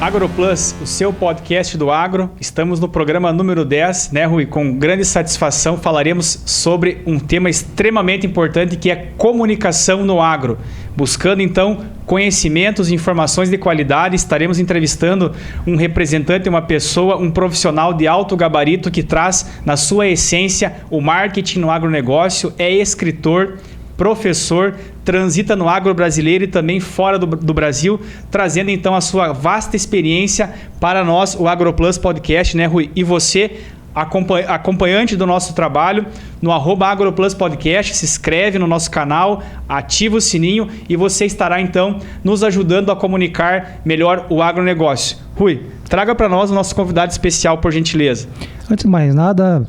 AgroPlus, o seu podcast do agro. Estamos no programa número 10, né, Rui? Com grande satisfação falaremos sobre um tema extremamente importante que é comunicação no agro. Buscando, então, conhecimentos e informações de qualidade, estaremos entrevistando um representante, uma pessoa, um profissional de alto gabarito que traz, na sua essência, o marketing no agronegócio, é escritor, professor, transita no agro brasileiro e também fora do Brasil, trazendo então a sua vasta experiência para nós, o AgroPlus Podcast, né, Rui? E você, acompanhante do nosso trabalho, no @AgroPlus Podcast, se inscreve no nosso canal, ativa o sininho e você estará então nos ajudando a comunicar melhor o agronegócio. Rui, traga para nós o nosso convidado especial, por gentileza. Antes de mais nada,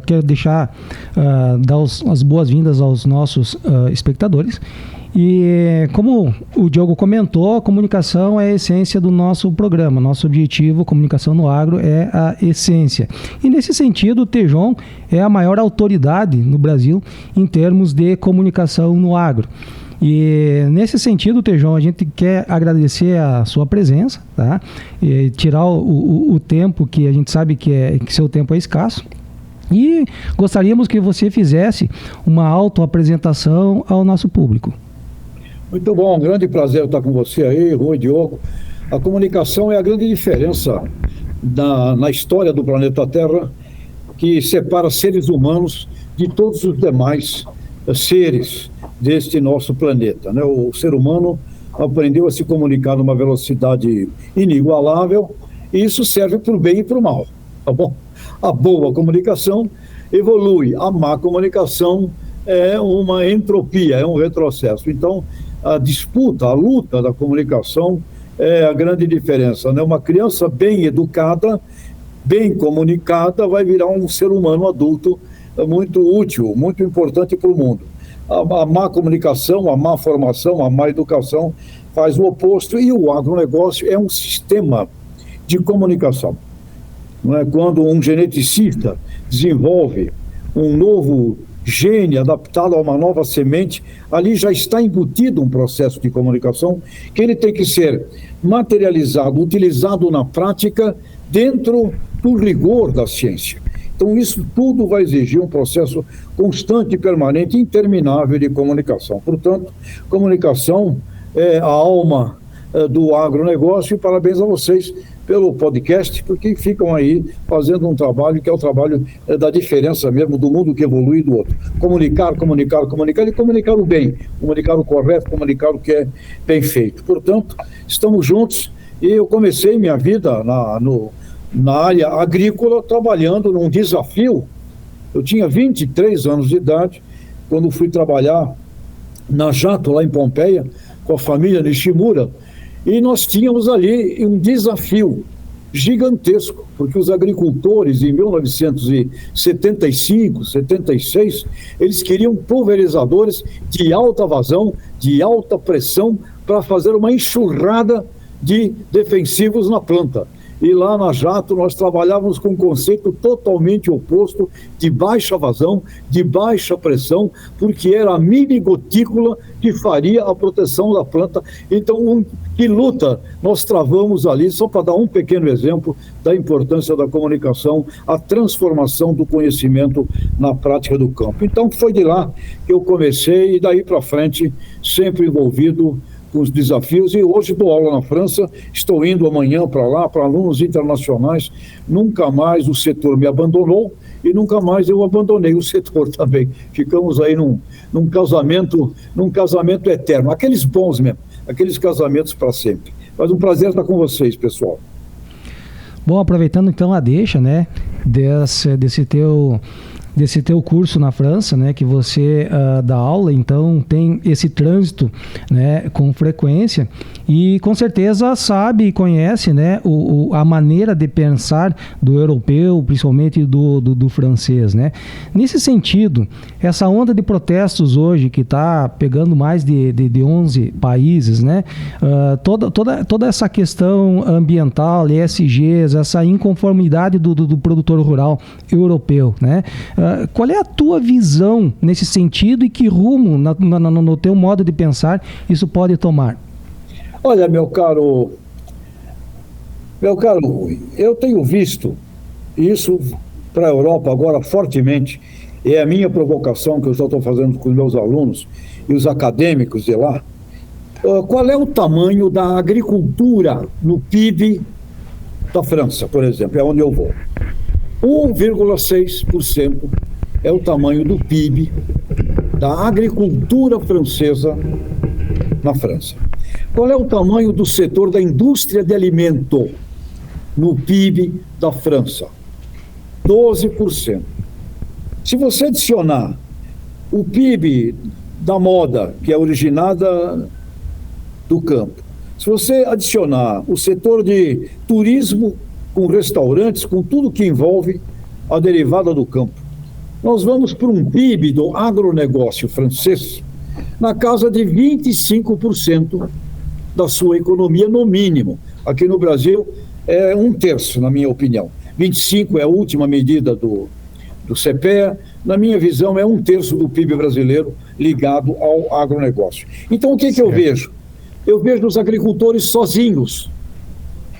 quero dar as boas-vindas aos nossos espectadores. E como o Diogo comentou, a comunicação é a essência do nosso programa. Nosso objetivo, comunicação no agro, é a essência. E nesse sentido, o Tejon é a maior autoridade no Brasil em termos de comunicação no agro. E nesse sentido, Tejon, a gente quer agradecer a sua presença, tá? E tirar o tempo que a gente sabe que seu tempo é escasso. E gostaríamos que você fizesse uma autoapresentação ao nosso público. Muito bom, um grande prazer estar com você aí, Rui, Diogo. A comunicação é a grande diferença na história do planeta Terra, que separa seres humanos de todos os demais seres deste nosso planeta, né? O ser humano aprendeu a se comunicar numa velocidade inigualável, e isso serve para o bem e para o mal, tá bom? A boa comunicação evolui, a má comunicação é uma entropia, é um retrocesso. Então, a disputa, a luta da comunicação é a grande diferença, né? Uma criança bem educada, bem comunicada, vai virar um ser humano adulto muito útil, muito importante para o mundo. A má comunicação, a má formação, a má educação faz o oposto, e o agronegócio é um sistema de comunicação. Não é? Quando um geneticista desenvolve um novo gene adaptado a uma nova semente, ali já está embutido um processo de comunicação que ele tem que ser materializado, utilizado na prática dentro do rigor da ciência. Então isso tudo vai exigir um processo constante, permanente, interminável de comunicação. Portanto, comunicação é a alma do agronegócio, e parabéns a vocês pelo podcast, porque ficam aí fazendo um trabalho que é o trabalho da diferença mesmo do mundo que evolui do outro. Comunicar e comunicar o bem, comunicar o correto, comunicar o que é bem feito. Portanto, estamos juntos, e eu comecei minha vida na área agrícola trabalhando num desafio. Eu tinha 23 anos de idade quando fui trabalhar na Jato, lá em Pompeia, com a família Nishimura. E nós tínhamos ali um desafio gigantesco, porque os agricultores, em 1975, 76, eles queriam pulverizadores de alta vazão, de alta pressão, para fazer uma enxurrada de defensivos na planta. E lá na Jato nós trabalhávamos com um conceito totalmente oposto, de baixa vazão, de baixa pressão, porque era a mini gotícula que faria a proteção da planta. Então, que luta nós travamos ali, só para dar um pequeno exemplo da importância da comunicação, a transformação do conhecimento na prática do campo. Então, foi de lá que eu comecei, e daí para frente, sempre envolvido com os desafios, e hoje dou aula na França, estou indo amanhã para lá, para alunos internacionais. Nunca mais o setor me abandonou, e nunca mais eu abandonei o setor também. Ficamos aí num casamento eterno, aqueles bons mesmo, aqueles casamentos para sempre. Mas um prazer estar com vocês, pessoal. Bom, aproveitando então a deixa, né, desse teu curso na França, né, que você dá aula, então tem esse trânsito, né, com frequência, e com certeza sabe e conhece, né, a maneira de pensar do europeu, principalmente do francês, né? Nesse sentido, essa onda de protestos hoje que está pegando mais de 11 países, né, toda essa questão ambiental, ESGs, essa inconformidade do produtor rural europeu, né? Qual é a tua visão nesse sentido, e que rumo no teu modo de pensar isso pode tomar? Olha, meu caro Meu caro Rui, eu tenho visto isso para a Europa agora fortemente, e é a minha provocação que eu já estou fazendo com os meus alunos e os acadêmicos de lá. Qual é o tamanho da agricultura no PIB da França, por exemplo, é onde eu vou? 1,6% é o tamanho do PIB da agricultura francesa na França. Qual é o tamanho do setor da indústria de alimento no PIB da França? 12%. Se você adicionar o PIB da moda, que é originada do campo, se você adicionar o setor de turismo com restaurantes, com tudo que envolve a derivada do campo, nós vamos para um PIB do agronegócio francês na casa de 25% da sua economia, no mínimo. Aqui no Brasil é 1/3, na minha opinião. 25 é a última medida do CPEA. Na minha visão, é 1/3 do PIB brasileiro ligado ao agronegócio. Então, o que eu vejo? Eu vejo os agricultores sozinhos,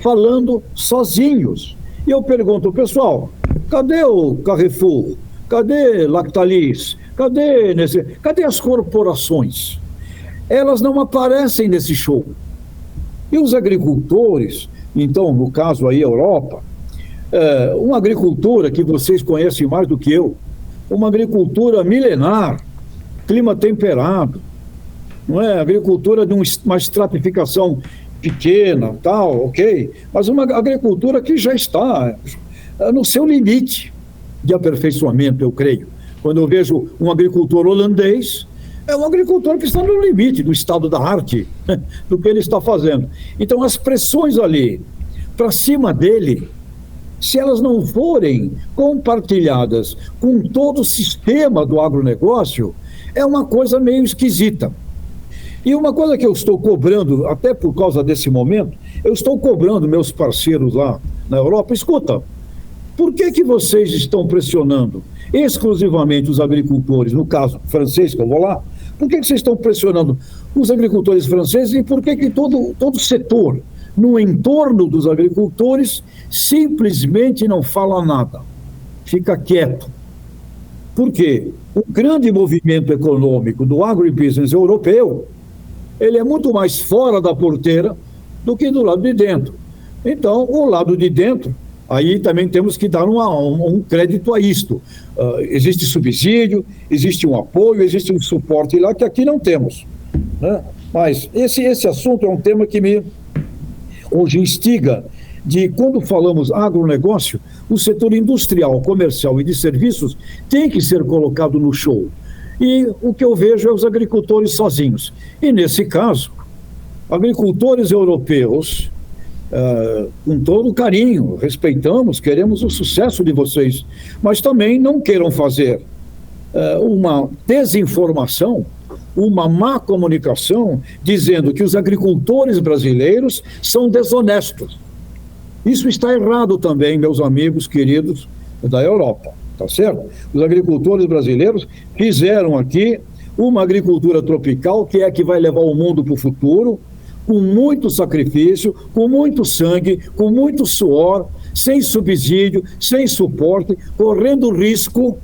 falando sozinhos. E eu pergunto, pessoal, cadê o Carrefour? Cadê Lactalis? Cadê as corporações? Elas não aparecem nesse show. E os agricultores, então, no caso aí, a Europa, uma agricultura que vocês conhecem mais do que eu, uma agricultura milenar, clima temperado, não é? Agricultura de uma estratificação pequena, tal, ok? Mas uma agricultura que já está no seu limite de aperfeiçoamento, eu creio. Quando eu vejo um agricultor holandês, é um agricultor que está no limite do estado da arte, do que ele está fazendo. Então, as pressões ali para cima dele, se elas não forem compartilhadas com todo o sistema do agronegócio, é uma coisa meio esquisita. E uma coisa que eu estou cobrando, até por causa desse momento, eu estou cobrando meus parceiros lá na Europa, escuta, por que vocês estão pressionando exclusivamente os agricultores, no caso francês, que eu vou lá, por que vocês estão pressionando os agricultores franceses e por que todo setor no entorno dos agricultores simplesmente não fala nada, fica quieto? Por quê? O grande movimento econômico do agribusiness europeu, ele é muito mais fora da porteira do que do lado de dentro. Então, o lado de dentro, aí também temos que dar um crédito a isto. Existe subsídio, existe um apoio, existe um suporte lá que aqui não temos, né? Mas esse assunto é um tema que me hoje instiga de, quando falamos agronegócio, o setor industrial, comercial e de serviços tem que ser colocado no show. E o que eu vejo é os agricultores sozinhos. E nesse caso, agricultores europeus, com todo carinho, respeitamos, queremos o sucesso de vocês, mas também não queiram fazer uma desinformação, uma má comunicação, dizendo que os agricultores brasileiros são desonestos. Isso está errado também, meus amigos queridos da Europa, tá certo? Os agricultores brasileiros fizeram aqui uma agricultura tropical que é a que vai levar o mundo para o futuro, com muito sacrifício, com muito sangue, com muito suor, sem subsídio, sem suporte, correndo risco,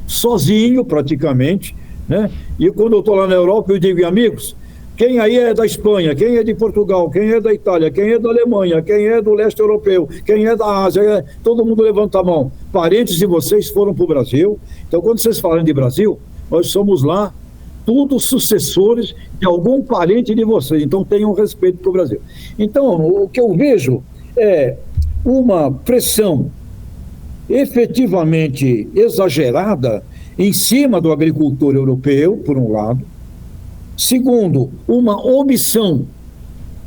sozinho praticamente, né? E quando eu estou lá na Europa, eu digo, amigos, quem aí é da Espanha, quem é de Portugal, quem é da Itália, quem é da Alemanha, quem é do leste europeu, quem é da Ásia, todo mundo levanta a mão. Parentes de vocês foram para o Brasil. Então, quando vocês falam de Brasil, nós somos lá todos sucessores de algum parente de vocês. Então, tenham respeito para o Brasil. Então, o que eu vejo é uma pressão efetivamente exagerada em cima do agricultor europeu, por um lado. Segundo, uma omissão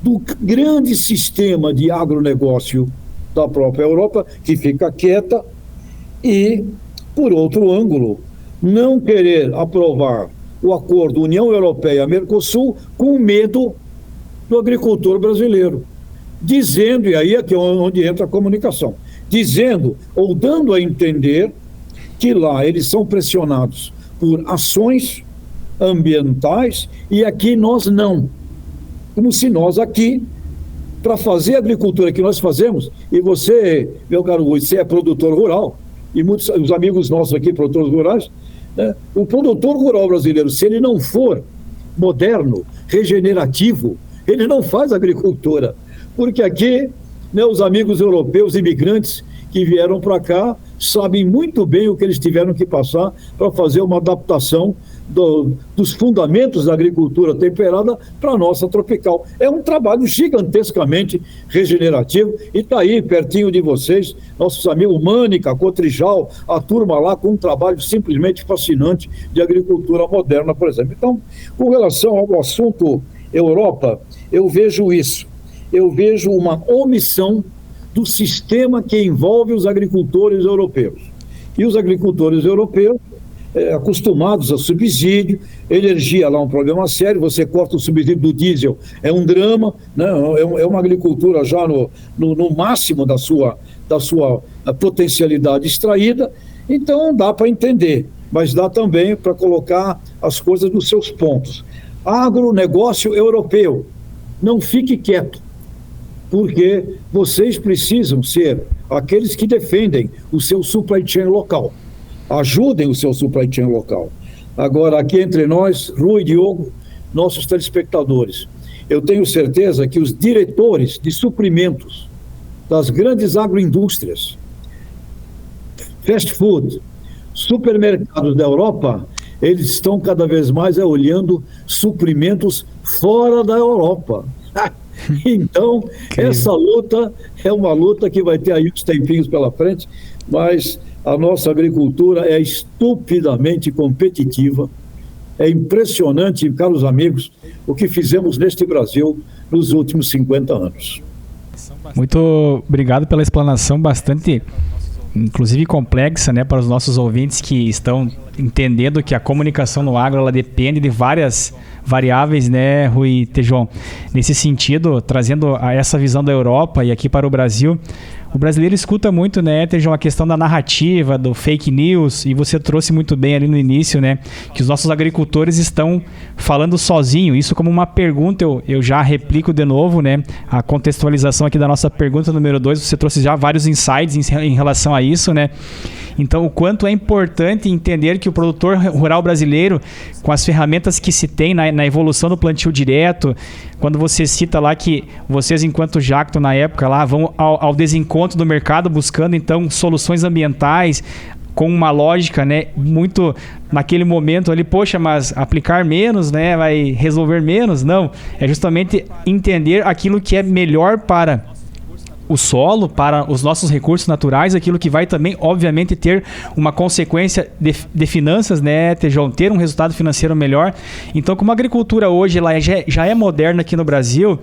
do grande sistema de agronegócio da própria Europa, que fica quieta, e, por outro ângulo, não querer aprovar o acordo União Europeia-Mercosul com medo do agricultor brasileiro, dizendo, e aí é que é onde entra a comunicação, dizendo ou dando a entender que lá eles são pressionados por ações ambientais e aqui nós não. Como se nós aqui para fazer a agricultura que nós fazemos, e você, meu caro Rui, você é produtor rural, e muitos os amigos nossos aqui, produtores rurais, né? O produtor rural brasileiro, se ele não for moderno, regenerativo, ele não faz agricultura, porque aqui, né, os amigos europeus, imigrantes que vieram para cá, sabem muito bem o que eles tiveram que passar para fazer uma adaptação dos fundamentos da agricultura temperada para a nossa tropical. É um trabalho gigantescamente regenerativo e está aí, pertinho de vocês, nossos amigos Mânica, Cotrijal, a turma lá com um trabalho simplesmente fascinante de agricultura moderna, por exemplo. Então, com relação ao assunto Europa, eu vejo isso. Eu vejo uma omissão do sistema que envolve os agricultores europeus. E os agricultores europeus, acostumados a subsídio, energia lá é um problema sério, você corta o subsídio do diesel, é um drama, né? É uma agricultura já no máximo da sua potencialidade extraída, então dá para entender, mas dá também para colocar as coisas nos seus pontos. Agronegócio europeu, não fique quieto, porque vocês precisam ser aqueles que defendem o seu supply chain local. Ajudem o seu supply chain local. Agora, aqui entre nós, Rui, Diogo, nossos telespectadores, eu tenho certeza que os diretores de suprimentos das grandes agroindústrias, fast food, supermercados da Europa, eles estão cada vez mais olhando suprimentos fora da Europa. Então, essa luta é uma luta que vai ter aí uns tempinhos pela frente, mas a nossa agricultura é estupidamente competitiva. É impressionante, caros amigos, o que fizemos neste Brasil nos últimos 50 anos. Muito obrigado pela explanação bastante, inclusive complexa, né, para os nossos ouvintes que estão entendendo que a comunicação no agro ela depende de várias variáveis, né, Rui Tejon? Nesse sentido, trazendo essa visão da Europa e aqui para o Brasil, o brasileiro escuta muito, né, Tejon, a questão da narrativa, do fake news, e você trouxe muito bem ali no início, né, que os nossos agricultores estão falando sozinho. Isso como uma pergunta, eu já replico de novo, né, a contextualização aqui da nossa pergunta número 2, você trouxe já vários insights em relação a isso, né? Então, o quanto é importante entender que o produtor rural brasileiro, com as ferramentas que se tem na evolução do plantio direto, quando você cita lá que vocês, enquanto Jacto, na época, lá vão ao desencontro do mercado, buscando, então, soluções ambientais, com uma lógica, né, muito naquele momento ali, poxa, mas aplicar menos, né, vai resolver menos? Não, é justamente entender aquilo que é melhor para o solo, para os nossos recursos naturais, aquilo que vai também, obviamente, ter uma consequência de finanças, né, Tejon, ter um resultado financeiro melhor. Então, como a agricultura hoje ela já é moderna aqui no Brasil,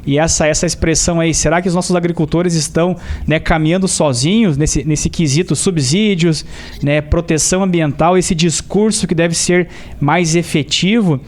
e essa expressão aí, será que os nossos agricultores estão, né, caminhando sozinhos nesse quesito subsídios, né, proteção ambiental, esse discurso que deve ser mais efetivo?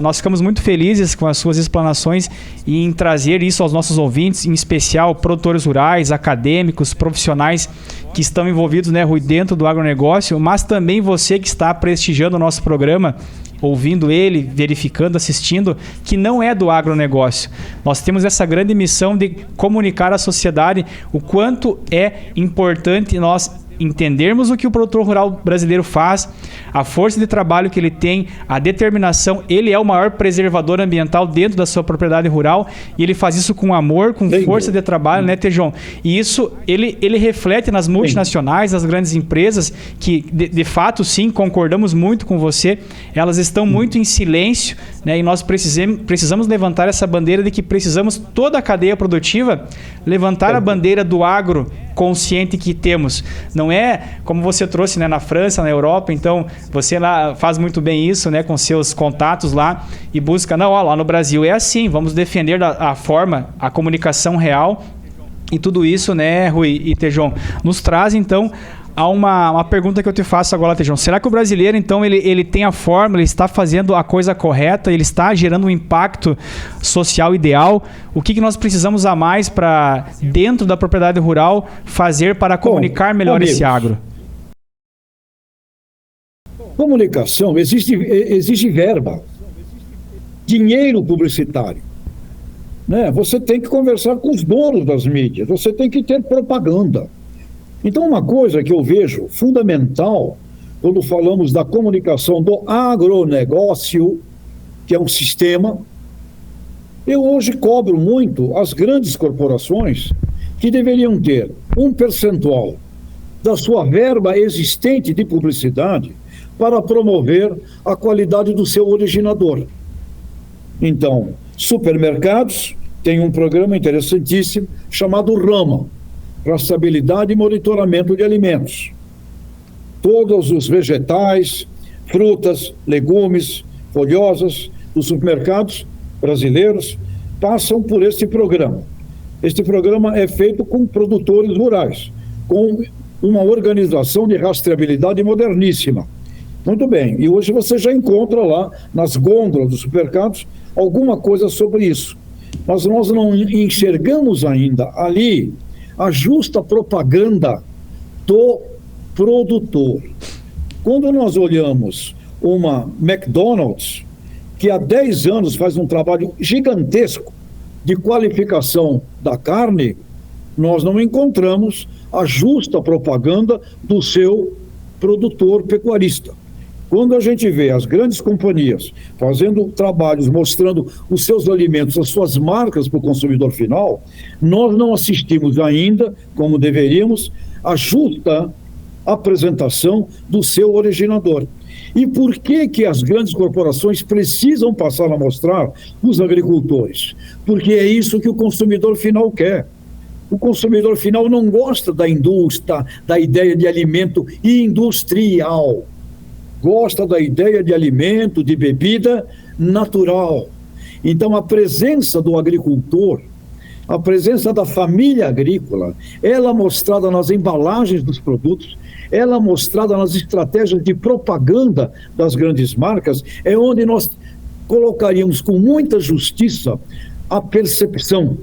Nós ficamos muito felizes com as suas explanações e em trazer isso aos nossos ouvintes, em especial produtores rurais, acadêmicos, profissionais que estão envolvidos, né, Rui, dentro do agronegócio, mas também você que está prestigiando o nosso programa, ouvindo ele, verificando, assistindo, que não é do agronegócio. Nós temos essa grande missão de comunicar à sociedade o quanto é importante nós entendermos o que o produtor rural brasileiro faz, a força de trabalho que ele tem, a determinação. Ele é o maior preservador ambiental dentro da sua propriedade rural e ele faz isso com amor, com força de trabalho, né, Tejon? E isso ele reflete nas multinacionais, nas grandes empresas que, de fato, sim, concordamos muito com você, elas estão muito em silêncio, né, e nós precisamos levantar essa bandeira de que precisamos, toda a cadeia produtiva, levantar a bandeira do agro consciente que temos. Não é como você trouxe, né, na França, na Europa, então você lá faz muito bem isso, né, com seus contatos lá e busca, não, ó, lá no Brasil é assim, vamos defender a forma, a comunicação real e tudo isso, né, Rui e Tejon, nos traz então a uma pergunta que eu te faço agora, Tejon. Será que o brasileiro, então, ele tem a fórmula, ele está fazendo a coisa correta, ele está gerando um impacto social ideal? O que nós precisamos a mais para, dentro da propriedade rural, fazer para comunicar melhor esse agro? Comunicação, exige verba, dinheiro publicitário. né? Você tem que conversar com os donos das mídias, você tem que ter propaganda. Então, uma coisa que eu vejo fundamental quando falamos da comunicação do agronegócio, que é um sistema, eu hoje cobro muito as grandes corporações que deveriam ter um percentual da sua verba existente de publicidade para promover a qualidade do seu originador. Então, supermercados têm um programa interessantíssimo chamado RAMA, Rastreabilidade e Monitoramento de Alimentos. Todos os vegetais, frutas, legumes, folhosas dos supermercados brasileiros passam por este programa. Este programa é feito com produtores rurais, com uma organização de rastreabilidade moderníssima. Muito bem, e hoje você já encontra lá nas gôndolas dos supermercados alguma coisa sobre isso. Mas nós não enxergamos ainda ali a justa propaganda do produtor. Quando nós olhamos uma McDonald's, que há 10 anos faz um trabalho gigantesco de qualificação da carne, nós não encontramos a justa propaganda do seu produtor pecuarista. Quando a gente vê as grandes companhias fazendo trabalhos, mostrando os seus alimentos, as suas marcas para o consumidor final, nós não assistimos ainda, como deveríamos, a justa apresentação do seu originador. E por que as grandes corporações precisam passar a mostrar os agricultores? Porque é isso que o consumidor final quer. O consumidor final não gosta da indústria, da ideia de alimento industrial. Gosta da ideia de alimento, de bebida natural. Então, a presença do agricultor, a presença da família agrícola, ela mostrada nas embalagens dos produtos, ela mostrada nas estratégias de propaganda das grandes marcas, é onde nós colocaríamos com muita justiça a percepção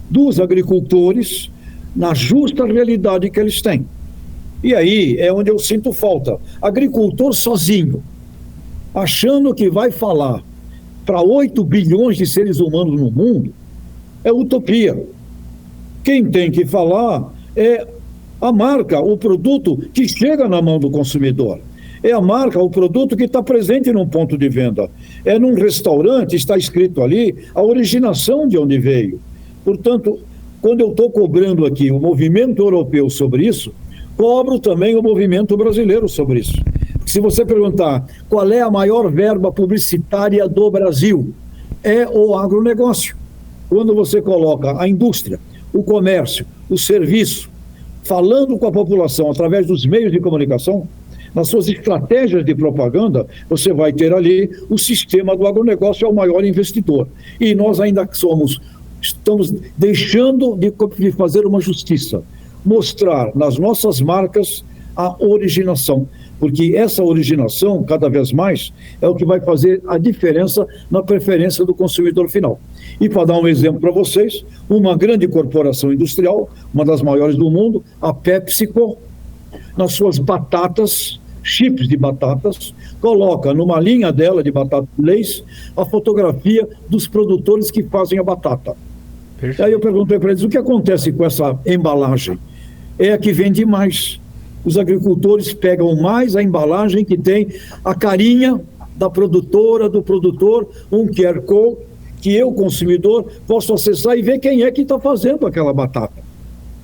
dos agricultores na justa realidade que eles têm. E aí é onde eu sinto falta. Agricultor sozinho, achando que vai falar para 8 bilhões de seres humanos no mundo, é utopia. Quem tem que falar é a marca, o produto que chega na mão do consumidor. É a marca, o produto que está presente num ponto de venda. É num restaurante, está escrito ali a originação de onde veio. Portanto, quando eu estou cobrando aqui o movimento europeu sobre isso, cobro também o movimento brasileiro sobre isso. Se você perguntar qual é a maior verba publicitária do Brasil, é o agronegócio. Quando você coloca a indústria, o comércio, o serviço, falando com a população através dos meios de comunicação, nas suas estratégias de propaganda, você vai ter ali o sistema do agronegócio, é o maior investidor. E nós ainda estamos deixando de fazer uma justiça, mostrar nas nossas marcas a originação, porque essa originação, cada vez mais, é o que vai fazer a diferença na preferência do consumidor final. E para dar um exemplo para vocês, uma grande corporação industrial, uma das maiores do mundo, a PepsiCo, nas suas batatas, chips de batatas, coloca numa linha dela de batata Lay's a fotografia dos produtores que fazem a batata. Perfeito. Aí eu perguntei para eles, o que acontece com essa embalagem? É a que vende mais. Os agricultores pegam mais a embalagem que tem a carinha da produtora, do produtor, um QR Code, que eu, consumidor, posso acessar e ver quem é que está fazendo aquela batata.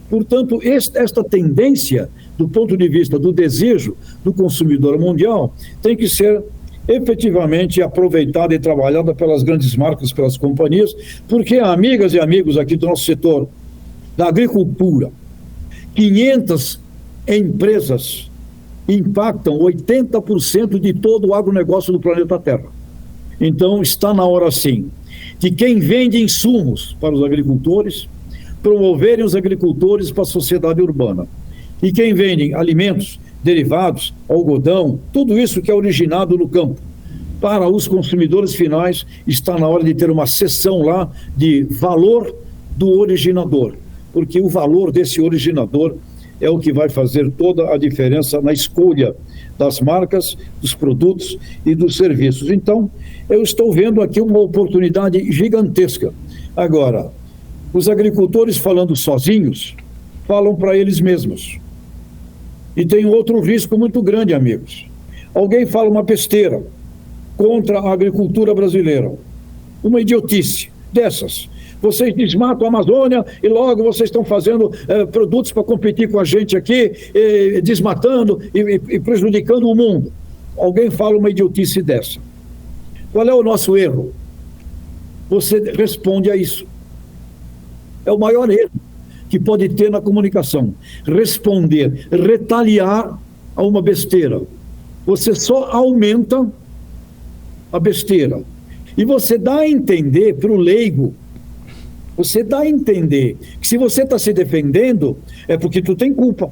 Portanto, esta tendência, do ponto de vista do desejo do consumidor mundial, tem que ser efetivamente aproveitada e trabalhada pelas grandes marcas, pelas companhias, porque, amigas e amigos aqui do nosso setor da agricultura, 500 empresas impactam 80% de todo o agronegócio do planeta Terra. Então, está na hora, sim, de quem vende insumos para os agricultores, promoverem os agricultores para a sociedade urbana. E quem vende alimentos, derivados, algodão, tudo isso que é originado no campo, para os consumidores finais, está na hora de ter uma seção lá de valor do originador, porque o valor desse originador é o que vai fazer toda a diferença na escolha das marcas, dos produtos e dos serviços. Então, eu estou vendo aqui uma oportunidade gigantesca Agora, os agricultores falando sozinhos, falam para eles mesmos. E tem outro risco muito grande, amigos. Alguém fala uma besteira contra a agricultura brasileira. Uma idiotice dessas. Vocês desmatam a Amazônia e logo vocês estão fazendo produtos para competir com a gente aqui, desmatando e prejudicando o mundo. Alguém fala uma idiotice dessa. Qual é o nosso erro? Você responde a isso. É o maior erro que pode ter na comunicação. Responder, retaliar a uma besteira. Você só aumenta a besteira. E você dá a entender para o leigo, você dá a entender que se você está se defendendo, é porque tu tem culpa.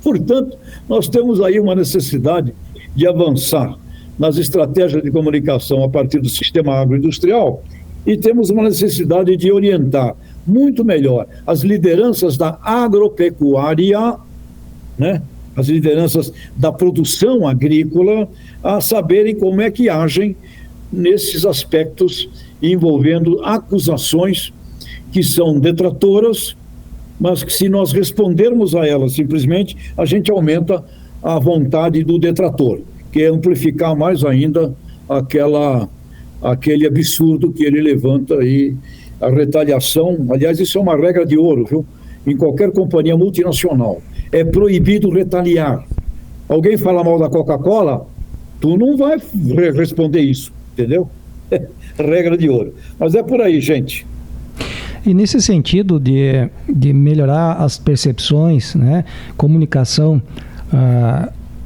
Portanto, nós temos aí uma necessidade de avançar nas estratégias de comunicação a partir do sistema agroindustrial e temos uma necessidade de orientar muito melhor as lideranças da agropecuária, né? As lideranças da produção agrícola, a saberem como é que agem nesses aspectos envolvendo acusações que são detratoras, mas que se nós respondermos a elas simplesmente, a gente aumenta a vontade do detrator, que é amplificar mais ainda aquele absurdo que ele levanta aí, a retaliação. Aliás, isso é uma regra de ouro, viu? Em qualquer companhia multinacional, é proibido retaliar. Alguém fala mal da Coca-Cola, tu não vai responder isso, entendeu? Regra de ouro. Mas é por aí, gente. E nesse sentido de melhorar as percepções, né, comunicação,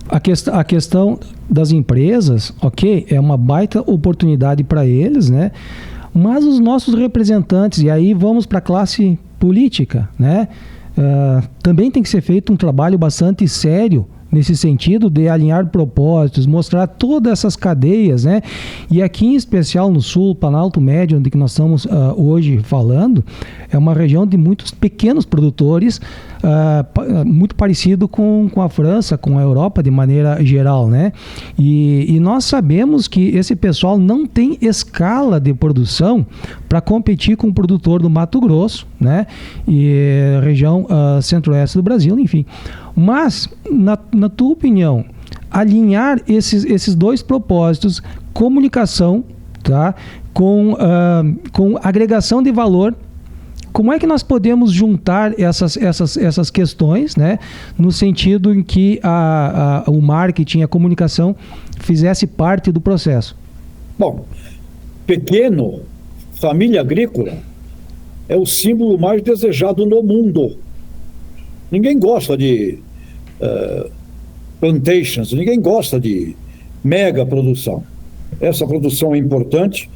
a questão das empresas, ok, é uma baita oportunidade para eles, né? Mas os nossos representantes, e aí vamos para a classe política, né? Também tem que ser feito um trabalho bastante sério nesse sentido de alinhar propósitos, mostrar todas essas cadeias, né? E aqui em especial no Sul, Planalto Médio, onde que nós estamos hoje falando, é uma região de muitos pequenos produtores, muito parecido com a França, com a Europa de maneira geral, né? E nós sabemos que esse pessoal não tem escala de produção para competir com o produtor do Mato Grosso, né? E região centro-oeste do Brasil, enfim. Mas, na tua opinião, alinhar esses dois propósitos, comunicação, tá, com agregação de valor, como é que nós podemos juntar essas questões, né, no sentido em que o marketing, a comunicação fizesse parte do processo? Bom, pequeno, família agrícola, é o símbolo mais desejado no mundo. Ninguém gosta de plantations, ninguém gosta de mega produção. Essa produção é importante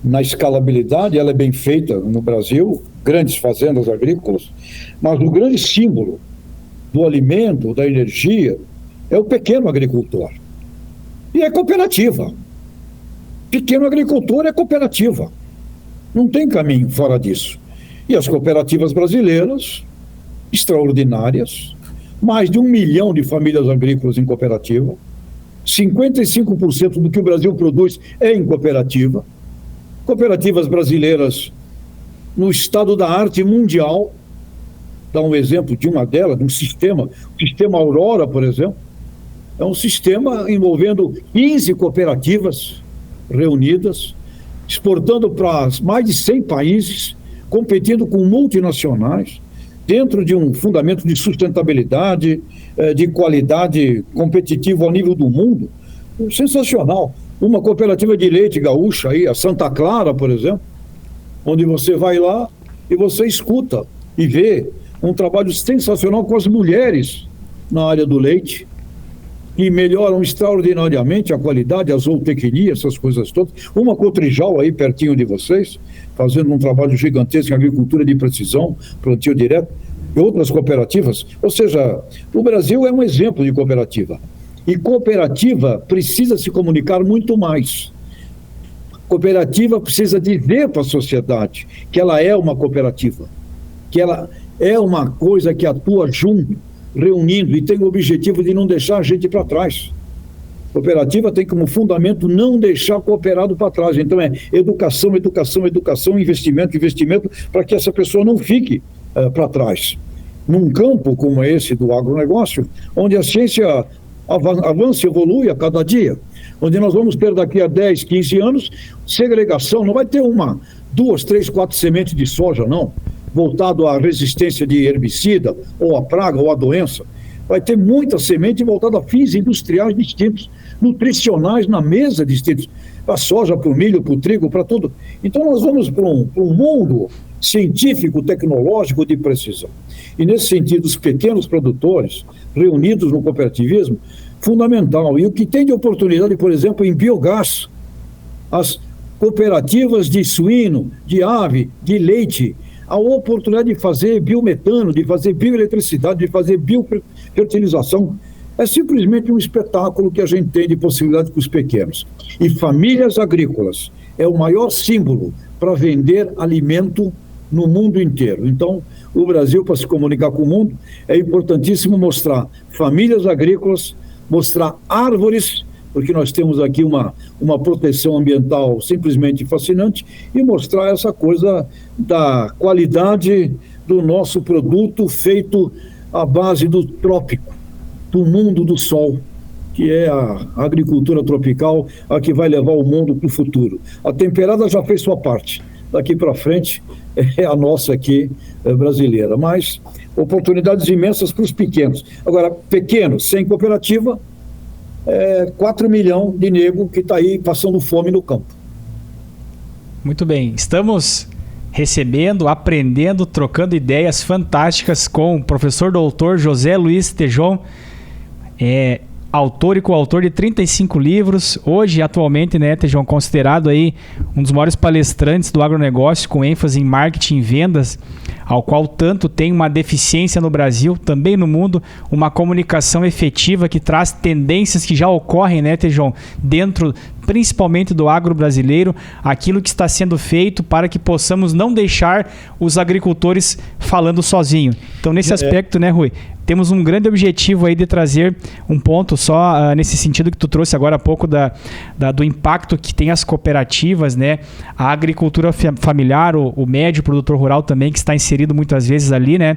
na escalabilidade, ela é bem feita no Brasil, grandes fazendas agrícolas, mas o grande símbolo do alimento, da energia, é o pequeno agricultor. E é cooperativa. Pequeno agricultor é cooperativa. Não tem caminho fora disso. E as cooperativas brasileiras, extraordinárias, mais de 1 milhão de famílias agrícolas em cooperativa, 55% do que o Brasil produz é em cooperativa, cooperativas brasileiras no estado da arte mundial. Dá um exemplo de uma delas, de um sistema, o sistema Aurora, por exemplo, é um sistema envolvendo 15 cooperativas reunidas, exportando para mais de 100 países, competindo com multinacionais, dentro de um fundamento de sustentabilidade, de qualidade competitiva ao nível do mundo. Sensacional. Uma cooperativa de leite gaúcha, aí, a Santa Clara, por exemplo, onde você vai lá e você escuta e vê um trabalho sensacional com as mulheres na área do leite, que melhoram extraordinariamente a qualidade, a zootecnia, essas coisas todas. Uma Cotrijal aí pertinho de vocês, fazendo um trabalho gigantesco em agricultura de precisão, plantio direto, e outras cooperativas. Ou seja, o Brasil é um exemplo de cooperativa. E cooperativa precisa se comunicar muito mais. Cooperativa precisa dizer para a sociedade que ela é uma cooperativa, que ela é uma coisa que atua junto, reunindo, e tem o objetivo de não deixar a gente para trás. Cooperativa tem como fundamento não deixar o cooperado para trás. Então é educação, educação, educação, investimento, investimento, para que essa pessoa não fique para trás. Num campo como esse do agronegócio, onde a ciência avança e evolui a cada dia, onde nós vamos ter daqui a 10, 15 anos, segregação, não vai ter 1, 2, 3, 4 sementes de soja, não, voltado à resistência de herbicida, ou à praga, ou à doença. Vai ter muita semente voltada a fins industriais distintos, nutricionais na mesa distintos, para a soja, para o milho, para o trigo, para tudo. Então nós vamos para um mundo científico, tecnológico de precisão. E nesse sentido, os pequenos produtores, reunidos no cooperativismo, fundamental. E o que tem de oportunidade, por exemplo, em biogás, as cooperativas de suíno, de ave, de leite, a oportunidade de fazer biometano, de fazer bioeletricidade, de fazer biofertilização, é simplesmente um espetáculo que a gente tem de possibilidade com os pequenos. E famílias agrícolas é o maior símbolo para vender alimento no mundo inteiro. Então, o Brasil, para se comunicar com o mundo, é importantíssimo mostrar famílias agrícolas, mostrar árvores, porque nós temos aqui uma proteção ambiental simplesmente fascinante, e mostrar essa coisa da qualidade do nosso produto feito à base do trópico, do mundo do sol, que é a agricultura tropical, a que vai levar o mundo para o futuro. A temperada já fez sua parte, daqui para frente é a nossa aqui brasileira, mas oportunidades imensas para os pequenos. Agora, pequenos, sem cooperativa, 4 milhões de negros que está aí passando fome no campo. Muito bem, estamos recebendo, aprendendo, trocando ideias fantásticas com o professor doutor José Luiz Tejon, autor e coautor de 35 livros, hoje atualmente, né, Tejon, considerado aí um dos maiores palestrantes do agronegócio, com ênfase em marketing e vendas, ao qual tanto tem uma deficiência no Brasil, também no mundo, uma comunicação efetiva que traz tendências que já ocorrem, né, Tejon, dentro principalmente do agro brasileiro, aquilo que está sendo feito para que possamos não deixar os agricultores falando sozinho. Então, nesse aspecto, né, Rui, temos um grande objetivo aí de trazer um ponto só nesse sentido que tu trouxe agora há pouco do impacto que tem as cooperativas, né? A agricultura familiar, o médio produtor rural também, que está inserido muitas vezes ali, né?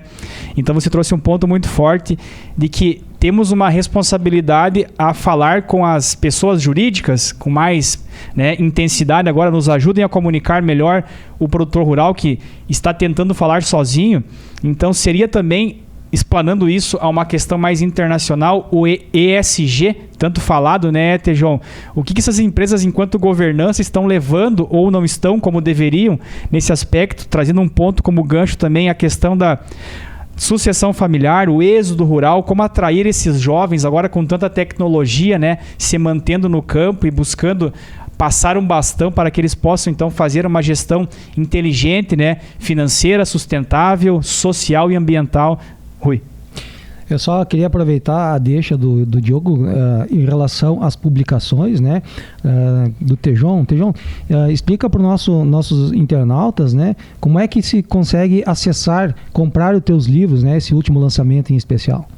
Então você trouxe um ponto muito forte de que temos uma responsabilidade a falar com as pessoas jurídicas com mais, né, intensidade, agora nos ajudem a comunicar melhor o produtor rural que está tentando falar sozinho. Então seria também, explanando isso a uma questão mais internacional, o ESG, tanto falado, né, Tejon? O que essas empresas, enquanto governança, estão levando ou não estão como deveriam nesse aspecto, trazendo um ponto como gancho também a questão da sucessão familiar, o êxodo rural, como atrair esses jovens agora com tanta tecnologia, né, se mantendo no campo e buscando passar um bastão para que eles possam então fazer uma gestão inteligente, né, financeira, sustentável, social e ambiental. Rui. Eu só queria aproveitar a deixa do Diogo em relação às publicações, né, do Tejon. Tejon, explica para os nossos internautas, né, como é que se consegue acessar, comprar os teus livros, né, esse último lançamento em especial.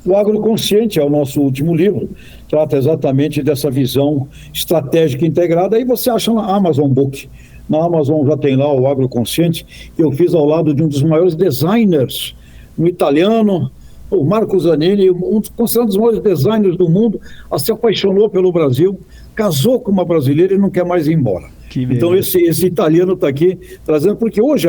O Agroconsciente é o nosso último livro, trata exatamente dessa visão estratégica integrada. Aí você acha na Amazon Book. Na Amazon já tem lá o Agroconsciente, que eu fiz ao lado de um dos maiores designers, um italiano, o Marco Zanini, considerado um dos maiores designers do mundo, se apaixonou pelo Brasil, casou com uma brasileira e não quer mais ir embora. Então esse italiano está aqui trazendo, porque hoje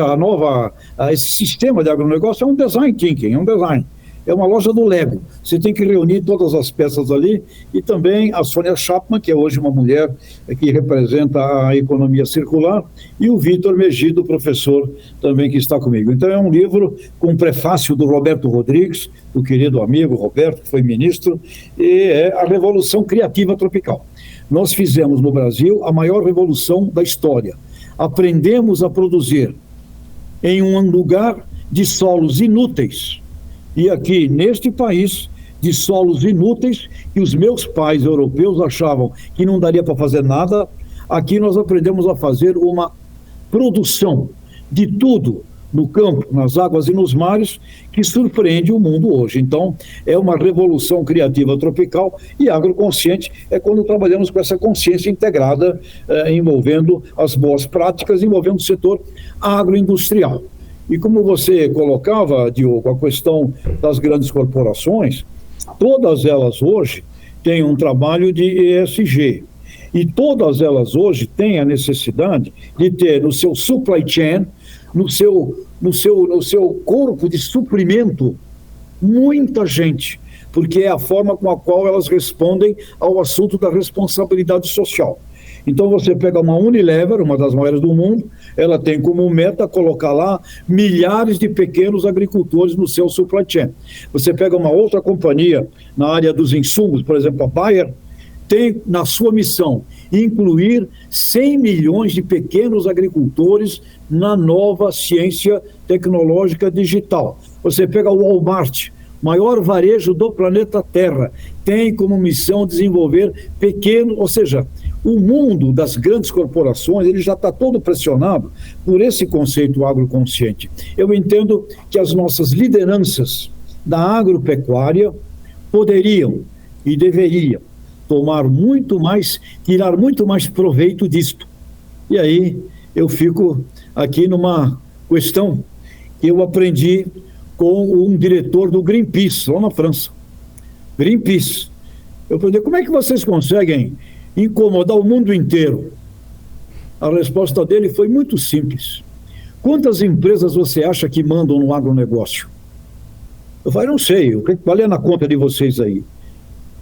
esse sistema de agronegócio é um design thinking, é um design. É uma loja do Lego. Você tem que reunir todas as peças ali, e também a Sônia Chapman, que é hoje uma mulher que representa a economia circular, e o Vitor Megido, professor também que está comigo. Então é um livro com um prefácio do Roberto Rodrigues, do querido amigo Roberto, que foi ministro, e é a Revolução Criativa Tropical. Nós fizemos no Brasil a maior revolução da história. Aprendemos a produzir em um lugar de solos inúteis, e aqui, neste país, de solos inúteis, que os meus pais europeus achavam que não daria para fazer nada, aqui nós aprendemos a fazer uma produção de tudo no campo, nas águas e nos mares, que surpreende o mundo hoje. Então, é uma revolução criativa tropical, e agroconsciente é quando trabalhamos com essa consciência integrada, envolvendo as boas práticas, envolvendo o setor agroindustrial. E como você colocava, Diogo, a questão das grandes corporações, todas elas hoje têm um trabalho de ESG. E todas elas hoje têm a necessidade de ter no seu supply chain, no seu corpo de suprimento, muita gente, porque é a forma com a qual elas respondem ao assunto da responsabilidade social. Então você pega uma Unilever, uma das maiores do mundo, ela tem como meta colocar lá milhares de pequenos agricultores no seu supply chain. Você pega uma outra companhia na área dos insumos, por exemplo, a Bayer, tem na sua missão incluir 100 milhões de pequenos agricultores na nova ciência tecnológica digital. Você pega o Walmart, maior varejo do planeta Terra, tem como missão desenvolver pequeno, ou seja, o mundo das grandes corporações, ele já está todo pressionado por esse conceito agroconsciente. Eu entendo que as nossas lideranças da agropecuária poderiam e deveriam tirar muito mais proveito disto. E aí eu fico aqui numa questão que eu aprendi com um diretor do Greenpeace, lá na França. Greenpeace. Eu perguntei, como é que vocês conseguem incomodar o mundo inteiro? A resposta dele foi muito simples. Quantas empresas você acha que mandam no agronegócio? Eu falei, não sei, qual é na conta de vocês aí?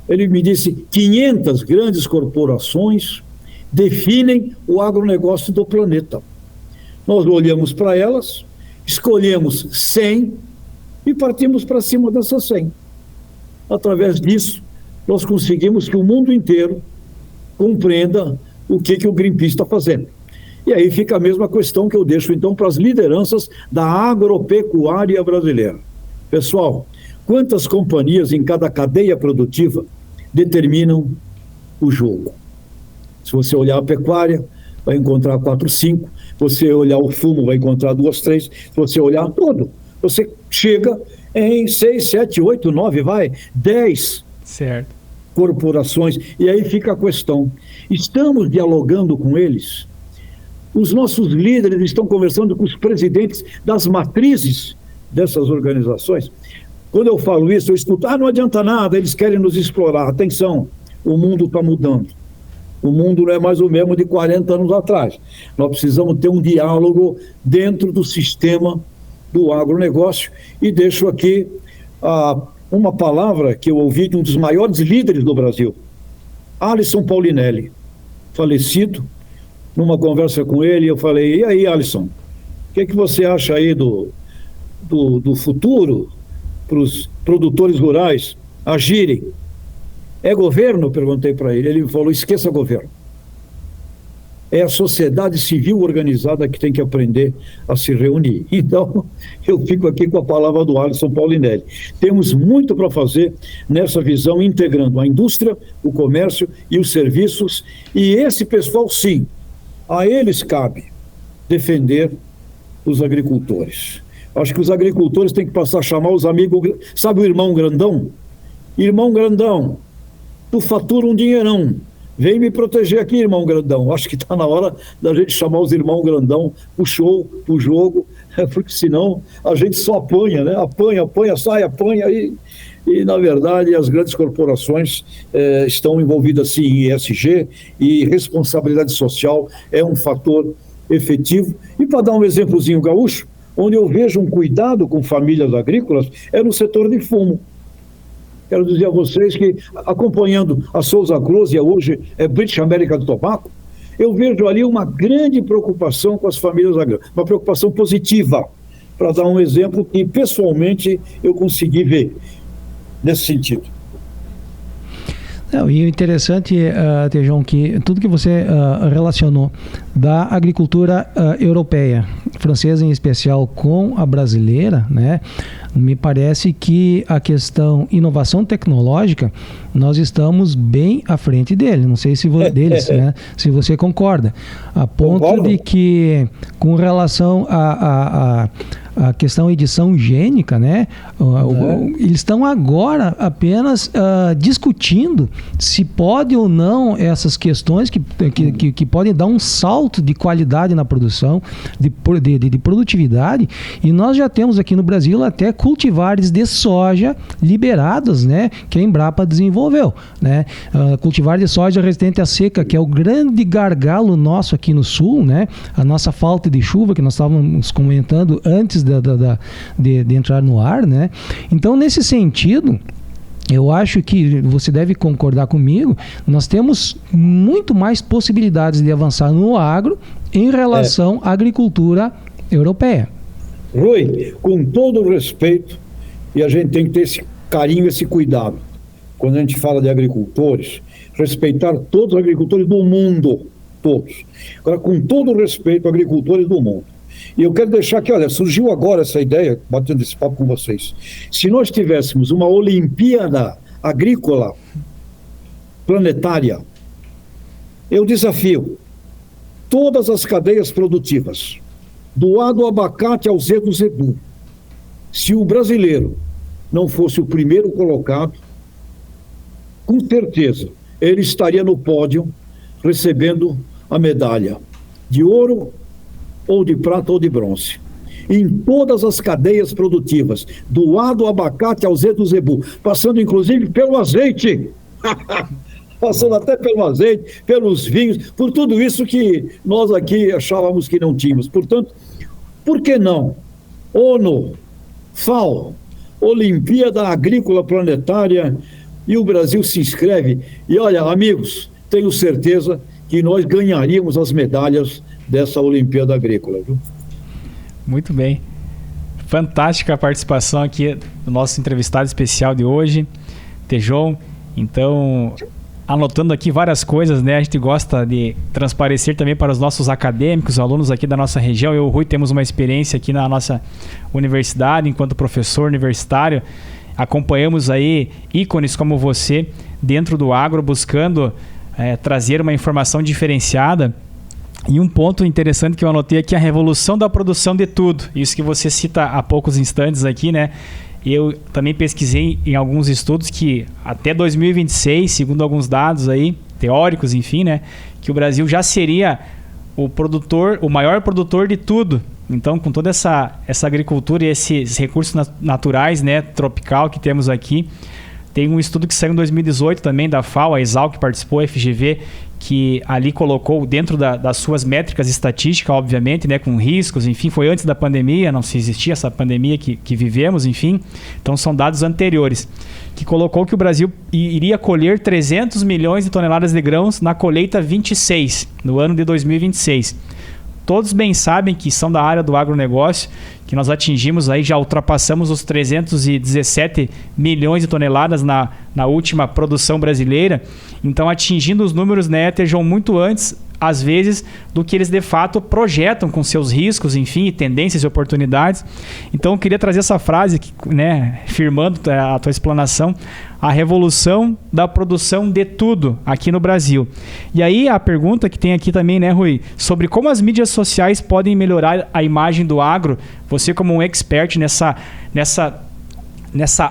Ele me disse, 500 grandes corporações definem o agronegócio do planeta. Nós olhamos para elas, escolhemos 100 e partimos para cima dessas 100. Através disso, nós conseguimos que o mundo inteiro compreenda o que o Greenpeace está fazendo. E aí fica a mesma questão que eu deixo então para as lideranças da agropecuária brasileira. Pessoal, quantas companhias em cada cadeia produtiva determinam o jogo? Se você olhar a pecuária, vai encontrar 4, 5. Se você olhar o fumo, vai encontrar 2, 3. Se você olhar tudo, você chega em 6, 7, 8, 9, 10 certo. Corporações. E aí fica a questão. Estamos dialogando com eles? Os nossos líderes estão conversando com os presidentes das matrizes dessas organizações? Quando eu falo isso, eu escuto, não adianta nada, eles querem nos explorar. Atenção, o mundo está mudando. O mundo não é mais o mesmo de 40 anos atrás. Nós precisamos ter um diálogo dentro do sistema do agronegócio. E deixo aqui uma palavra que eu ouvi de um dos maiores líderes do Brasil, Alisson Paulinelli, falecido. Numa conversa com ele, eu falei, e aí, Alisson, o que você acha aí do futuro para os produtores rurais agirem? É governo? Perguntei para ele. Ele me falou, esqueça governo. É a sociedade civil organizada que tem que aprender a se reunir. Então, eu fico aqui com a palavra do Alisson Paulinelli. Temos muito para fazer nessa visão, integrando a indústria, o comércio e os serviços. E esse pessoal, sim, a eles cabe defender os agricultores. Acho que os agricultores têm que passar a chamar os amigos. Sabe o irmão grandão? Irmão grandão, tu fatura um dinheirão. Vem me proteger aqui, irmão grandão. Acho que está na hora da gente chamar os irmãos grandão pro show, pro jogo, porque senão a gente só apanha, né? Apanha, sai, apanha e na verdade, as grandes corporações estão envolvidas, sim, em ESG, e responsabilidade social é um fator efetivo. E para dar um exemplozinho gaúcho, onde eu vejo um cuidado com famílias agrícolas, é no setor de fumo. Quero dizer a vocês que, acompanhando a Souza Cruz, e hoje é British American Tobacco, eu vejo ali uma grande preocupação com as famílias agrícolas, uma preocupação positiva, para dar um exemplo que, pessoalmente, eu consegui ver nesse sentido. E o interessante, Tejão, que tudo que você relacionou da agricultura europeia, francesa em especial, com a brasileira, né, me parece que a questão inovação tecnológica, nós estamos bem à frente dele. Não sei se deles, né, se você concorda. A ponto de que, com relação a questão edição gênica, né? Eles estão agora apenas discutindo se pode ou não essas questões que podem dar um salto de qualidade na produção, de produtividade, e nós já temos aqui no Brasil até cultivares de soja liberados, né? Que a Embrapa desenvolveu, né? Cultivar de soja resistente à seca, que é o grande gargalo nosso aqui no sul, né? A nossa falta de chuva, que nós estávamos comentando antes de entrar no ar, né? Então, nesse sentido, eu acho que você deve concordar comigo, nós temos muito mais possibilidades de avançar no agro em relação à agricultura europeia. Rui, com todo o respeito, e a gente tem que ter esse carinho, esse cuidado, quando a gente fala de agricultores, respeitar todos os agricultores do mundo, todos. Agora, com todo o respeito, agricultores do mundo. E eu quero deixar aqui, olha, surgiu agora essa ideia, batendo esse papo com vocês. Se nós tivéssemos uma Olimpíada Agrícola Planetária, eu desafio todas as cadeias produtivas, do A do abacate ao Z do zebu. Se o brasileiro não fosse o primeiro colocado, com certeza ele estaria no pódio recebendo a medalha de ouro, ou de prata ou de bronze. Em todas as cadeias produtivas, do A do abacate ao Z do zebu, passando inclusive pelo azeite, passando até pelo azeite, pelos vinhos, por tudo isso que nós aqui achávamos que não tínhamos. Portanto, por que não? ONU, FAO, Olimpíada Agrícola Planetária, e o Brasil se inscreve. E olha, amigos, tenho certeza que nós ganharíamos as medalhas dessa Olimpíada Agrícola, viu? Muito bem. Fantástica a participação aqui do nosso entrevistado especial de hoje, Tejon. Então, anotando aqui várias coisas, né? A gente gosta de transparecer também para os nossos acadêmicos, alunos aqui da nossa região. Eu e o Rui temos uma experiência aqui na nossa universidade, enquanto professor universitário. Acompanhamos aí ícones como você dentro do agro, buscando trazer uma informação diferenciada. E um ponto interessante que eu anotei aqui é a revolução da produção de tudo. Isso que você cita há poucos instantes aqui, né? Eu também pesquisei em alguns estudos que até 2026, segundo alguns dados aí, teóricos, enfim, né? Que o Brasil já seria o maior produtor de tudo. Então, com toda essa agricultura e esses recursos naturais, né, tropical que temos aqui, tem um estudo que saiu em 2018 também da FAO, a Exal, que participou, a FGV, que ali colocou dentro das suas métricas estatísticas, obviamente, né, com riscos, enfim, foi antes da pandemia, não se existia essa pandemia que vivemos, enfim, então são dados anteriores, que colocou que o Brasil iria colher 300 milhões de toneladas de grãos na colheita 26, no ano de 2026. Todos bem sabem que são da área do agronegócio, que nós atingimos aí, já ultrapassamos os 317 milhões de toneladas na última produção brasileira. Então, atingindo os números, né, Tejon, muito antes, às vezes, do que eles de fato projetam com seus riscos, enfim, tendências e oportunidades. Então, eu queria trazer essa frase, né, firmando a tua explanação, a revolução da produção de tudo aqui no Brasil. E aí, a pergunta que tem aqui também, né, Rui, sobre como as mídias sociais podem melhorar a imagem do agro, você como um expert nessa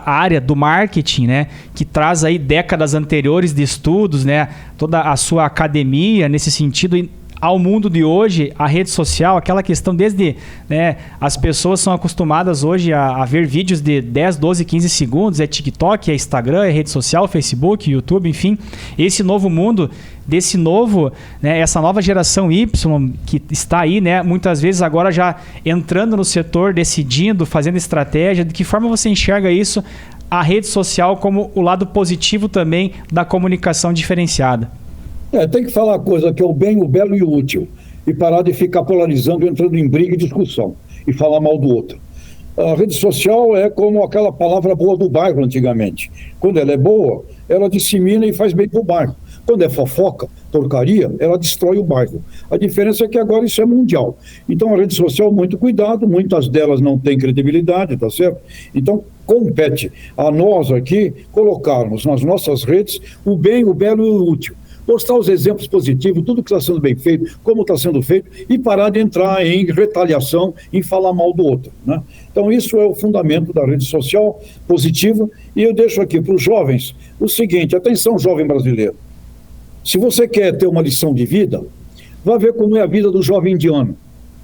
área do marketing, né, que traz aí décadas anteriores de estudos, né, toda a sua academia nesse sentido, e ao mundo de hoje, a rede social, aquela questão desde, né, as pessoas são acostumadas hoje a ver vídeos de 10, 12, 15 segundos, é TikTok, é Instagram, é rede social, Facebook, YouTube, enfim, esse novo mundo, desse novo, né, essa nova geração Y que está aí, né, muitas vezes agora já entrando no setor, decidindo, fazendo estratégia, de que forma você enxerga isso, a rede social como o lado positivo também da comunicação diferenciada? Tem que falar a coisa que é o bem, o belo e o útil, e parar de ficar polarizando, entrando em briga e discussão, e falar mal do outro. A rede social é como aquela palavra boa do bairro antigamente. Quando ela é boa, ela dissemina e faz bem para o bairro. Quando é fofoca, porcaria, ela destrói o bairro. A diferença é que agora isso é mundial. Então a rede social, muito cuidado, muitas delas não têm credibilidade, tá certo? Então compete a nós aqui colocarmos nas nossas redes o bem, o belo e o útil. postar os exemplos positivos, tudo que está sendo bem feito, como está sendo feito, e parar de entrar em retaliação, em falar mal do outro, né? Então isso é o fundamento da rede social positiva, e eu deixo aqui para os jovens o seguinte: atenção, jovem brasileiro, se você quer ter uma lição de vida, vá ver como é a vida do jovem indiano,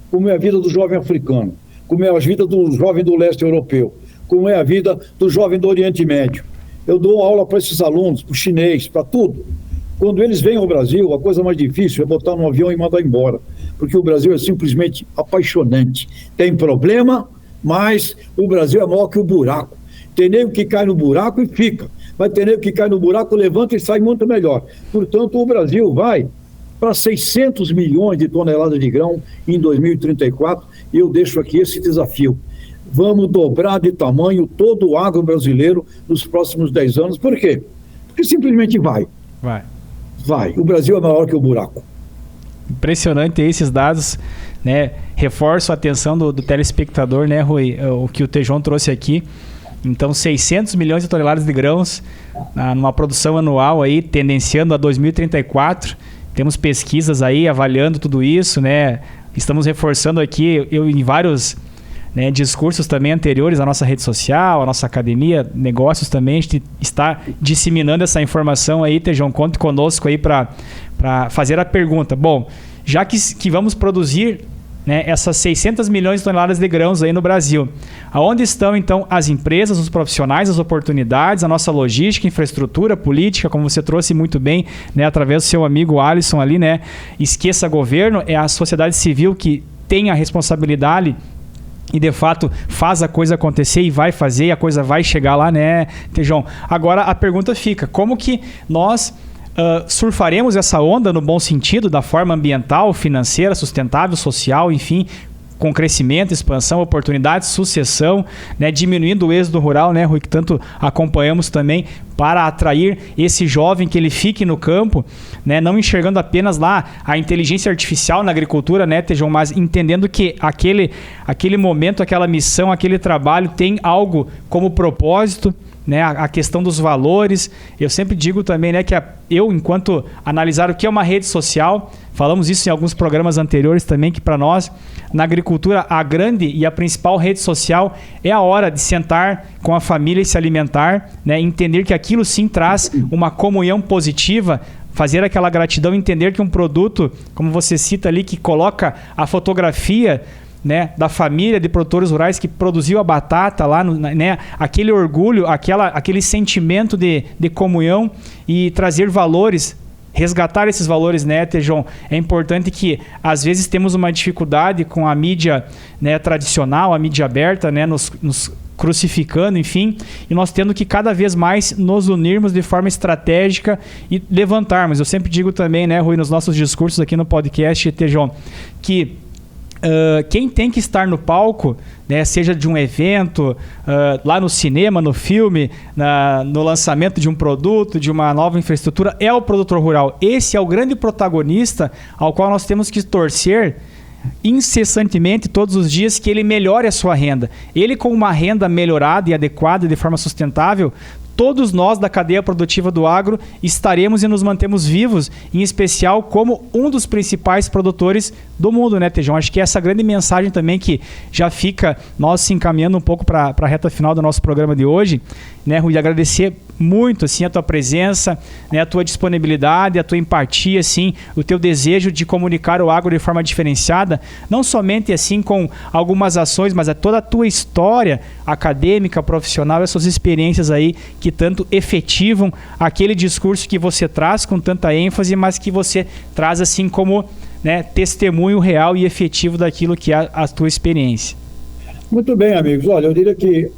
como é a vida do jovem africano, como é a vida do jovem do leste europeu, como é a vida do jovem do Oriente Médio. Eu dou aula para esses alunos, para o chinês, para tudo. Quando eles vêm ao Brasil, a coisa mais difícil é botar no avião e mandar embora, porque o Brasil é simplesmente apaixonante. Tem problema, mas o Brasil é maior que o buraco. Tem nego que cai no buraco e fica. Vai ter nego que cai no buraco, levanta e sai muito melhor. Portanto, o Brasil vai para 600 milhões de toneladas de grão em 2034, e eu deixo aqui esse desafio. Vamos dobrar de tamanho todo o agro brasileiro nos próximos 10 anos. Por quê? Porque simplesmente vai. Vai. O Brasil é maior que o buraco. Impressionante esses dados, né? Reforço a atenção do telespectador, né, Rui? O que o Tejon trouxe aqui. Então, 600 milhões de toneladas de grãos numa produção anual aí, tendenciando a 2034. Temos pesquisas aí avaliando tudo isso, né? Estamos reforçando aqui, eu em vários, né, discursos também anteriores à nossa rede social, à nossa academia, negócios também, a gente está disseminando essa informação aí. Tejon, conte conosco aí para fazer a pergunta. Bom, já que vamos produzir, né, essas 600 milhões de toneladas de grãos aí no Brasil, aonde estão então as empresas, os profissionais, as oportunidades, a nossa logística, infraestrutura, política, como você trouxe muito bem, né, através do seu amigo Alisson ali, né? Esqueça governo, é a sociedade civil que tem a responsabilidade e de fato faz a coisa acontecer e vai fazer, e a coisa vai chegar lá, né, Tejon? Agora a pergunta fica: como que nós surfaremos essa onda no bom sentido, da forma ambiental, financeira, sustentável, social, enfim, com crescimento, expansão, oportunidades, sucessão, né, diminuindo o êxodo rural, né, Rui, que tanto acompanhamos também, para atrair esse jovem que ele fique no campo, né, não enxergando apenas lá a inteligência artificial na agricultura, né, Tejon, mas entendendo que aquele momento, aquela missão, aquele trabalho tem algo como propósito, né, a questão dos valores. Eu sempre digo também, né, que eu, enquanto analisar o que é uma rede social, falamos isso em alguns programas anteriores também, que para nós, na agricultura, a grande e a principal rede social é a hora de sentar com a família e se alimentar, né, entender que aquilo sim traz uma comunhão positiva, fazer aquela gratidão, entender que um produto, como você cita ali, que coloca a fotografia, né, da família de produtores rurais que produziu a batata lá, né, aquele orgulho, aquele sentimento de comunhão, e trazer valores, resgatar esses valores, né, Tejon? É importante que, às vezes, temos uma dificuldade com a mídia, né, tradicional, a mídia aberta, né, nos crucificando, enfim, e nós tendo que cada vez mais nos unirmos de forma estratégica e levantarmos. Eu sempre digo também, né, Rui, nos nossos discursos aqui no podcast, Tejon, que quem tem que estar no palco, né, seja de um evento, lá no cinema, no filme, no lançamento de um produto, de uma nova infraestrutura, é o produtor rural. Esse é o grande protagonista ao qual nós temos que torcer incessantemente, todos os dias, que ele melhore a sua renda. Ele, com uma renda melhorada e adequada de forma sustentável, todos nós da cadeia produtiva do agro estaremos e nos mantemos vivos, em especial como um dos principais produtores do mundo, né, Tejon? Acho que essa grande mensagem também, que já fica nós se encaminhando um pouco para a reta final do nosso programa de hoje, né, Rui? Agradecer muito, assim, a tua presença, né, a tua disponibilidade, a tua empatia, assim, o teu desejo de comunicar o agro de forma diferenciada, não somente, assim, com algumas ações, mas toda a tua história acadêmica, profissional, essas experiências aí que tanto efetivam aquele discurso que você traz com tanta ênfase, mas que você traz, assim, como, né, testemunho real e efetivo daquilo que é a tua experiência. Muito bem, amigos. Olha, eu diria que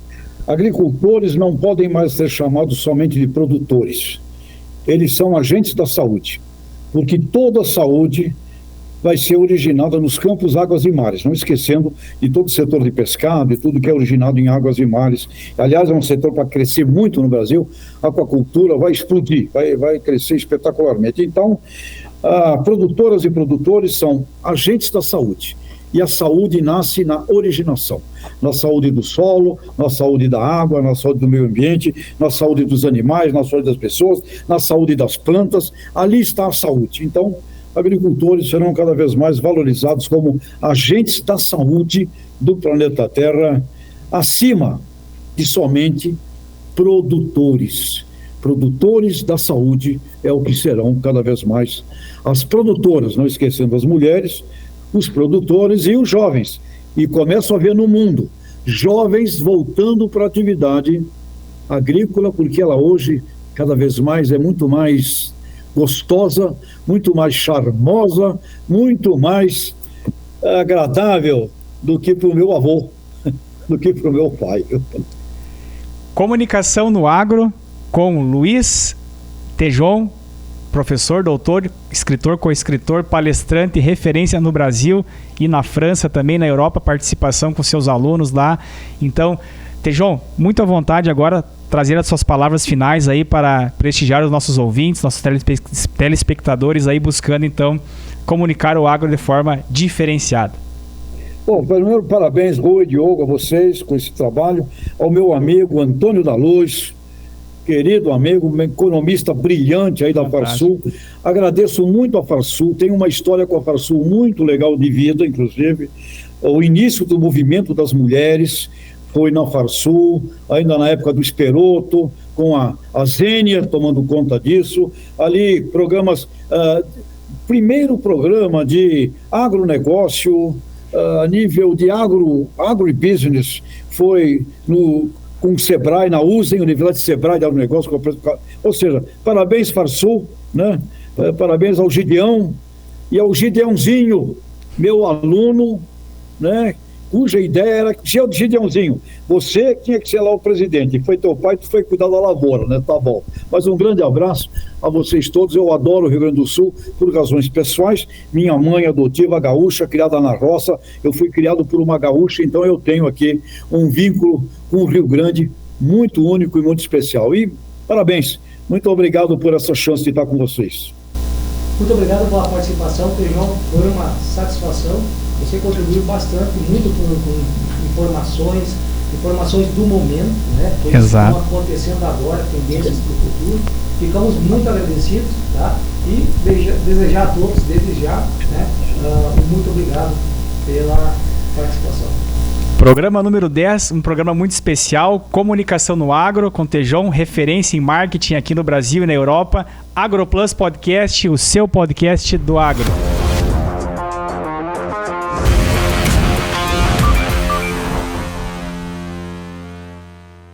agricultores não podem mais ser chamados somente de produtores. Eles são agentes da saúde, porque toda a saúde vai ser originada nos campos, águas e mares, não esquecendo de todo o setor de pescado e tudo que é originado em águas e mares. Aliás, é um setor para crescer muito no Brasil. A aquacultura vai explodir, vai crescer espetacularmente. Então, produtoras e produtores são agentes da saúde. E a saúde nasce na originação, na saúde do solo, na saúde da água, na saúde do meio ambiente, na saúde dos animais, na saúde das pessoas, na saúde das plantas. Ali está a saúde. Então, agricultores serão cada vez mais valorizados como agentes da saúde do planeta Terra, acima de somente produtores. Produtores da saúde é o que serão cada vez mais as produtoras, não esquecendo as mulheres, os produtores e os jovens. E começo a ver no mundo jovens voltando para a atividade agrícola, porque ela hoje cada vez mais é muito mais gostosa, muito mais charmosa, muito mais agradável do que para o meu avô, do que para o meu pai. Comunicação no Agro com Luiz Tejon, professor, doutor, escritor, co-escritor, palestrante, referência no Brasil e na França, também na Europa, participação com seus alunos lá. Então, Tejon, muito à vontade agora, trazer as suas palavras finais aí para prestigiar os nossos ouvintes, nossos telespectadores aí, buscando então comunicar o agro de forma diferenciada. Bom, primeiro, parabéns, Rui, Diogo, a vocês com esse trabalho, ao meu amigo Antônio da Luz, querido amigo, um economista brilhante aí da Farsul. Agradeço muito a Farsul, tenho uma história com a Farsul muito legal de vida, inclusive. O início do movimento das mulheres foi na Farsul, ainda na época do Esperoto, com a Zênia tomando conta disso. Ali, programas, primeiro programa de agronegócio, a nível de agribusiness, foi com o Sebrae, na USEM, Universidade de Sebrae de Agronegócio, ou seja, parabéns Farsul, né? Parabéns ao Gideão e ao Gideãozinho, meu aluno, né? Cuja ideia era, Gideãozinho, você tinha que ser lá o presidente, foi teu pai, tu foi cuidar da lavoura, né? Tá bom. Mas um grande abraço a vocês todos. Eu adoro o Rio Grande do Sul por razões pessoais. Minha mãe adotiva, gaúcha, criada na roça, eu fui criado por uma gaúcha, então eu tenho aqui um vínculo com o Rio Grande muito único e muito especial. E parabéns, muito obrigado por essa chance de estar com vocês. Muito obrigado pela participação, Tejon, foi uma satisfação. Você contribuiu bastante, muito com informações do momento, né? Coisas Exato. Que estão acontecendo agora, tendências para o futuro. Ficamos muito agradecidos, tá? E desejar a todos, desde já, né? Muito obrigado pela participação. Programa número 10, um programa muito especial, Comunicação no Agro, com Tejon, referência em marketing aqui no Brasil e na Europa. AgroPlus Podcast, o seu podcast do agro.